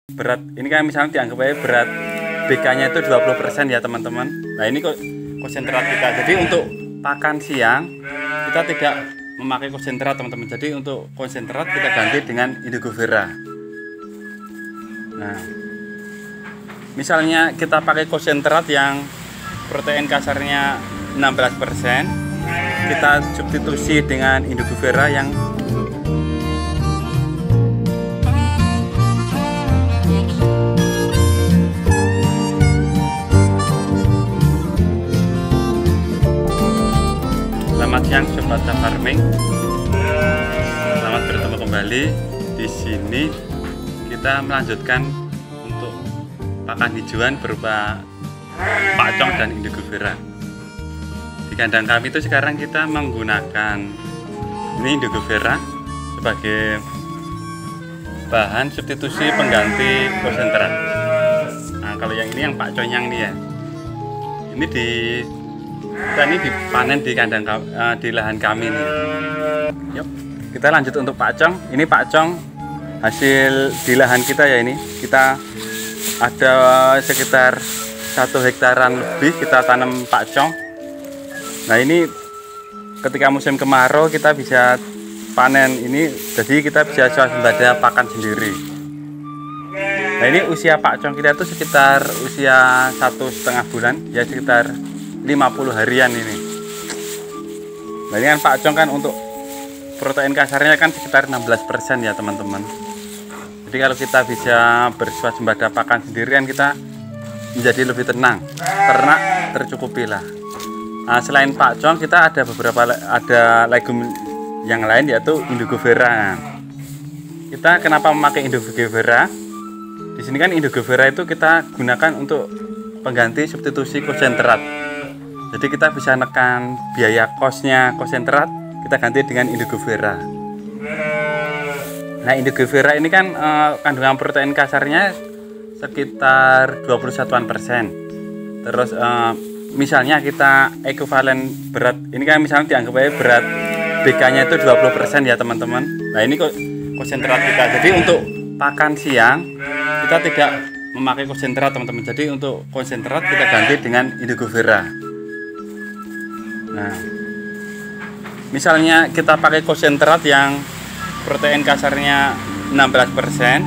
berat ini kan misalnya dianggap aja berat BK-nya itu 20% ya teman-teman. Nah ini kok konsentrat kita. Jadi untuk pakan siang kita tidak memakai konsentrat teman-teman. Jadi untuk konsentrat kita ganti dengan indigo vera. Nah misalnya kita pakai konsentrat yang protein kasarnya 16%, kita substitusi dengan indigo vera yang Selamat siang sobat farming. Selamat bertemu kembali. Di sini kita melanjutkan untuk pakan hijauan berupa pacong dan indigo vera. Di kandang kami itu sekarang kita menggunakan ini indigo vera sebagai bahan substitusi pengganti konsentrat. Nah, kalau yang ini yang pacong yang ini ya. Ini ini dipanen di kandang di lahan kami nih. Yuk, kita lanjut untuk pacong. Ini pacong hasil di lahan kita ya ini. Kita ada sekitar 1 hektaran lebih kita tanam pacong. Nah ini ketika musim kemarau kita bisa panen ini, jadi kita bisa swasembada pakan sendiri. Nah ini usia pacong kita itu sekitar usia 1,5 bulan, ya sekitar 50 harian ini. Nah ini kan pacong kan untuk protein kasarnya kan sekitar 16% ya teman-teman. Jadi kalau kita bisa berswasembada pakan sendiri kan kita menjadi lebih tenang, ternak tercukupi lah. Nah, selain pacong kita ada beberapa legum yang lain yaitu indigo vera. Kita kenapa memakai indigo vera? Di sini kan indigo vera itu kita gunakan untuk pengganti substitusi konsentrat. Jadi kita bisa nekan biaya kosnya konsentrat, kita ganti dengan indigo vera. Nah indigo vera ini kan kandungan protein kasarnya sekitar 21%. Terus misalnya kita ekuivalen berat, ini kan misalnya dianggap aja berat BK-nya itu 20% ya teman-teman. Nah ini kok konsentrat kita. Jadi untuk pakan siang kita tidak memakai konsentrat teman-teman. Jadi untuk konsentrat kita ganti dengan indigo vera. Nah, misalnya kita pakai konsentrat yang protein kasarnya 16%,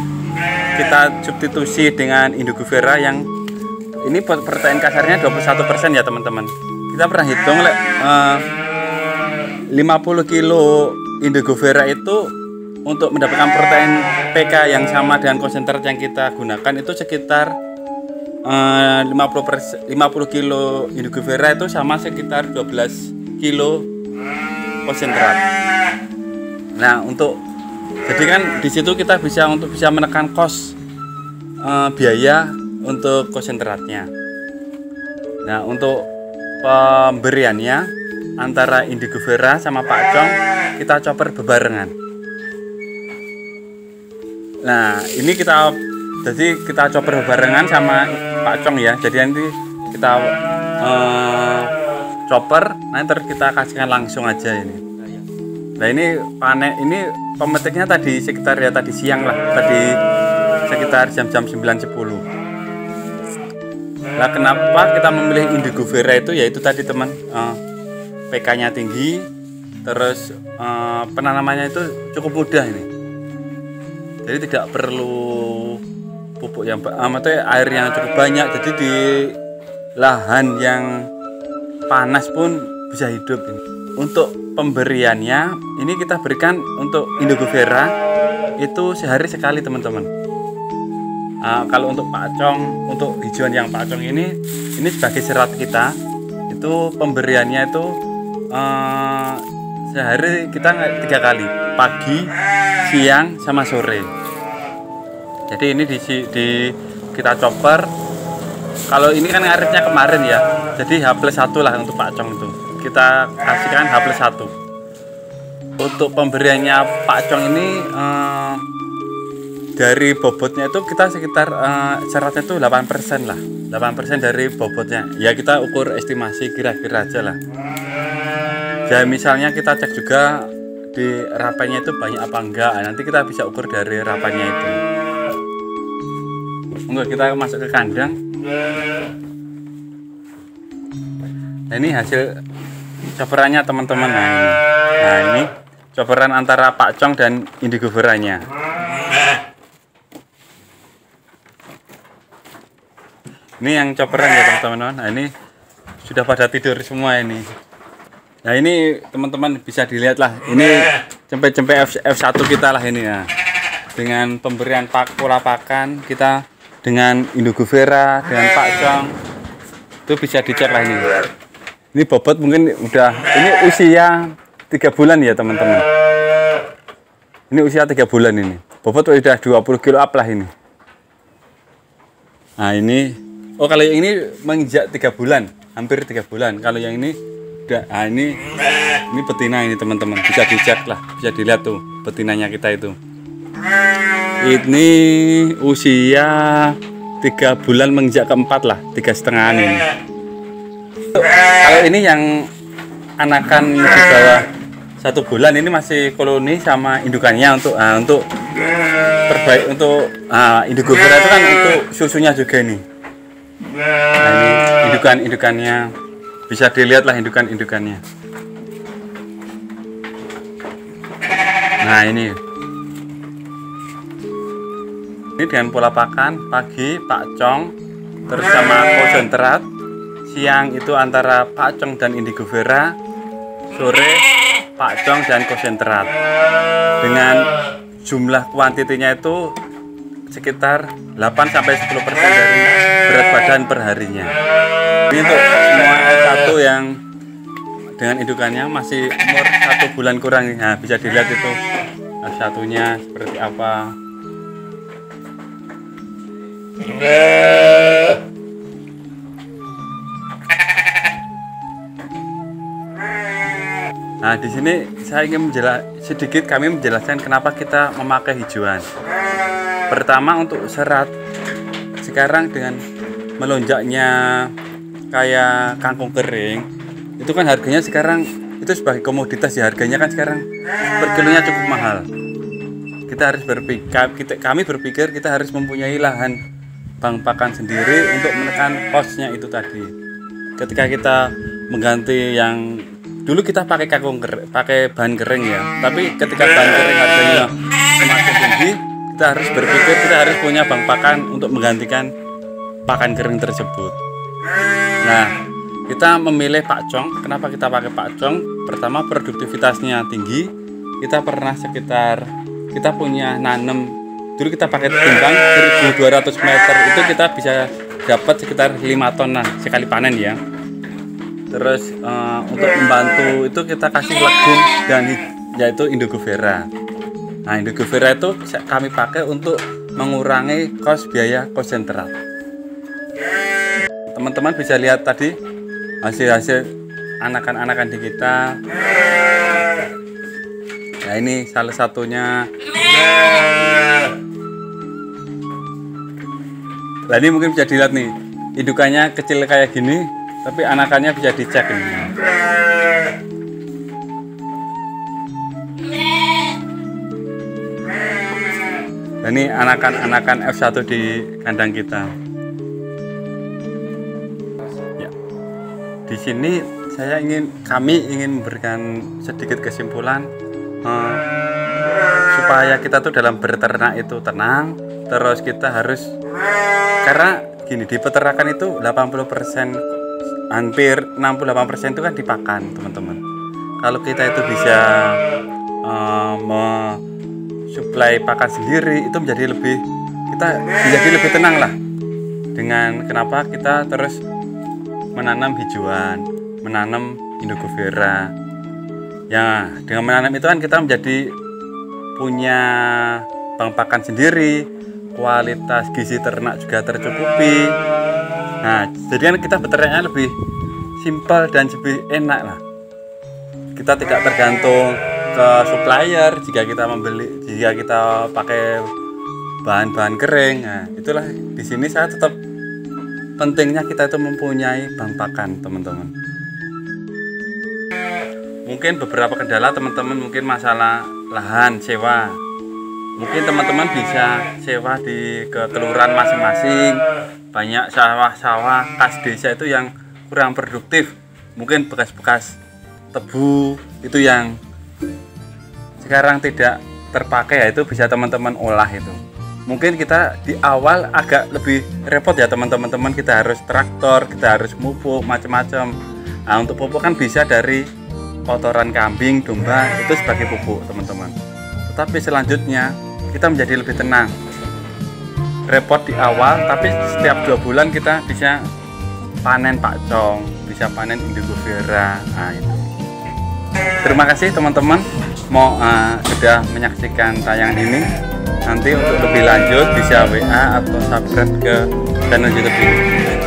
kita substitusi dengan indigo vera yang ini protein kasarnya 21% ya teman-teman. Kita pernah hitung 50 kilo indigo vera itu untuk mendapatkan protein PK yang sama dengan konsentrat yang kita gunakan itu sekitar 50 kilo indigo vera itu sama sekitar 12 kilo konsentrat. Nah jadi kan di situ kita bisa menekan kos biaya untuk konsentratnya. Nah untuk pemberiannya antara indigo vera sama pacong kita chopper bebarengan. Nah ini kita chopper bebarengan sama pacong ya. Jadi nanti kita chopper, nanti terus kita kasihkan langsung aja ini. Nah ini panen, ini pemetiknya tadi sekitar ya tadi siang lah, tadi sekitar jam-jam 9.10. Nah kenapa kita memilih indigo vera itu? Yaitu tadi teman, PK-nya tinggi, terus penanamannya itu cukup mudah ini. Jadi tidak perlu pupuk yang air yang cukup banyak. Jadi di lahan yang panas pun bisa hidup ini. Untuk pemberiannya ini kita berikan untuk indigo vera itu sehari sekali teman-teman. Kalau untuk pacong, untuk hijauan yang pacong ini sebagai serat kita itu pemberiannya itu sehari kita 3 kali, pagi, siang, sama sore. Jadi ini kita chopper. Kalau ini kan ngaritnya kemarin ya, jadi H+1 lah untuk pacong itu. Kita kasihkan H+1. Untuk pemberiannya pacong ini dari bobotnya itu kita sekitar seratnya itu 8% lah. 8% dari bobotnya. Ya kita ukur estimasi kira-kira aja lah. Ya misalnya kita cek juga di rapanya itu banyak apa enggak. Nanti kita bisa ukur dari rapanya itu. Monggo kita masuk ke kandang. Nah, ini hasil coperannya teman-teman. Nah ini coperan antara Pak Cong dan indigo veranya. Ini yang coperan ya teman-teman. Nah ini sudah pada tidur semua ini. Nah ini teman-teman bisa dilihat lah. Ini cempe-cempe F1 kita lah ini ya. Dengan pemberian pola pakan kita dengan indigo vera dengan Pak Cong itu bisa dicek lah ini. Ini bobot mungkin udah, ini usia 3 bulan ya teman-teman. Ini usia 3 bulan ini. Bobot udah 20 kilo up lah ini. Nah ini, oh kalau yang ini menginjak 3 bulan, hampir 3 bulan. Kalau yang ini udah, nah ini betina ini teman-teman. Bisa dicek lah, bisa dilihat tuh betinanya kita itu. Ini usia 3 bulan menginjak keempat lah, 3,5 ini. Kalau ini yang anakan di bawah 1 bulan ini masih koloni sama indukannya untuk terbaik untuk indigo vera itu kan untuk susunya juga nih. Nah ini indukannya bisa dilihat lah indukannya. Nah ini dengan pola pakan pagi Pak Cong terus sama konsentrat. Siang itu antara Pak Cong dan indigo vera, sore Pak Cong dan konsentrat. Dengan jumlah kuantitinya itu sekitar 8-10% dari berat badan per harinya. Ini untuk semua F1 yang dengan indukannya masih umur 1 bulan kurang. Nah, bisa dilihat itu F1-nya seperti apa. Nah, di sini saya ingin kami menjelaskan kenapa kita memakai hijauan. Pertama untuk serat. Sekarang dengan melonjaknya kayak kangkung kering, itu kan harganya sekarang itu sebagai komoditas ya, harganya kan sekarang per kilonya cukup mahal. Kami berpikir kita harus mempunyai lahan bank pakan sendiri untuk menekan cost-nya itu tadi. Ketika kita mengganti yang dulu kita pakai pakai bahan kering ya, tapi ketika bahan kering harganya semakin tinggi, kita harus berpikir kita harus punya bank pakan untuk menggantikan pakan kering tersebut. Nah, kita memilih Pak Cong. Kenapa kita pakai Pak Cong? Pertama, produktivitasnya tinggi. Kita punya nanem, dulu kita pakai timbang 1.200 meter itu kita bisa dapat sekitar 5 ton sekali panen ya. Terus untuk membantu itu kita kasih legum dan yaitu indigo vera. Nah, indigo vera itu kami pakai untuk mengurangi kos biaya konsentrat. Teman-teman bisa lihat tadi hasil anakan-anakan di kita. Nah, ini salah satunya. Nah, ini mungkin bisa dilihat nih, indukannya kecil kayak gini, tapi anakannya bisa dicek ini. Nah, ini anakan F1 di kandang kita. Ya. Di sini kami ingin memberikan sedikit kesimpulan supaya kita tuh dalam berternak itu tenang. Terus kita harus, karena gini, di peternakan itu 80%, hampir 68% itu kan dipakan teman-teman. Kalau kita itu bisa mensuplai pakan sendiri, itu menjadi lebih tenang lah. Dengan kenapa kita terus menanam hijauan, menanam indigo vera. Ya, dengan menanam itu kan kita menjadi punya bank pakan sendiri, kualitas gizi ternak juga tercukupi. Nah, jadi kan kita beternaknya lebih simpel dan lebih enak lah. Kita tidak tergantung ke supplier jika kita pakai bahan-bahan kering. Nah, itulah di sini saya tetap pentingnya kita itu mempunyai bank pakan, teman-teman. Mungkin beberapa kendala teman-teman, mungkin masalah lahan sewa Mungkin teman-teman bisa sewa di ke kelurahan masing-masing. Banyak sawah-sawah khas desa itu yang kurang produktif, mungkin bekas-bekas tebu itu yang sekarang tidak terpakai, ya itu bisa teman-teman olah itu. Mungkin kita di awal agak lebih repot ya teman-teman, kita harus traktor, kita harus pupuk macam-macam. Nah, untuk pupuk kan bisa dari kotoran kambing, domba, itu sebagai pupuk teman-teman. Tetapi selanjutnya kita menjadi lebih tenang. Repot di awal, tapi setiap 2 bulan kita bisa panen pakcong, bisa panen indigo vera. Nah, itu. Terima kasih teman-teman sudah menyaksikan tayangan ini. Nanti untuk lebih lanjut bisa WA atau subscribe ke channel YouTube ini.